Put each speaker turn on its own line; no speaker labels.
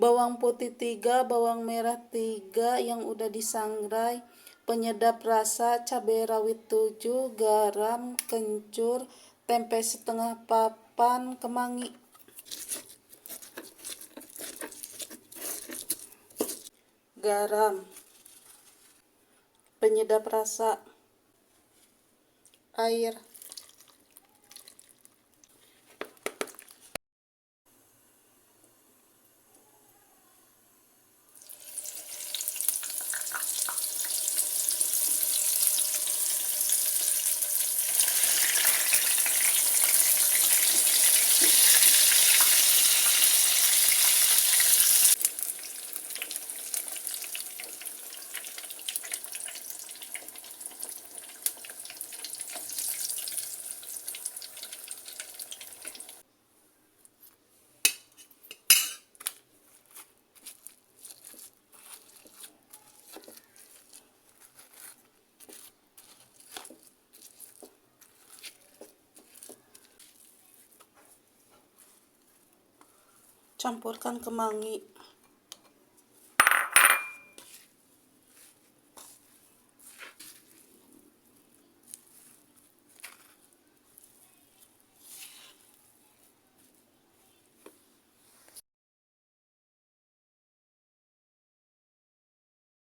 bawang putih 3, bawang merah 3 yang udah disangrai, penyedap rasa, cabai rawit 7, garam, kencur, tempe setengah papan, kemangi. Garam, penyedap rasa, air, campurkan kemangi.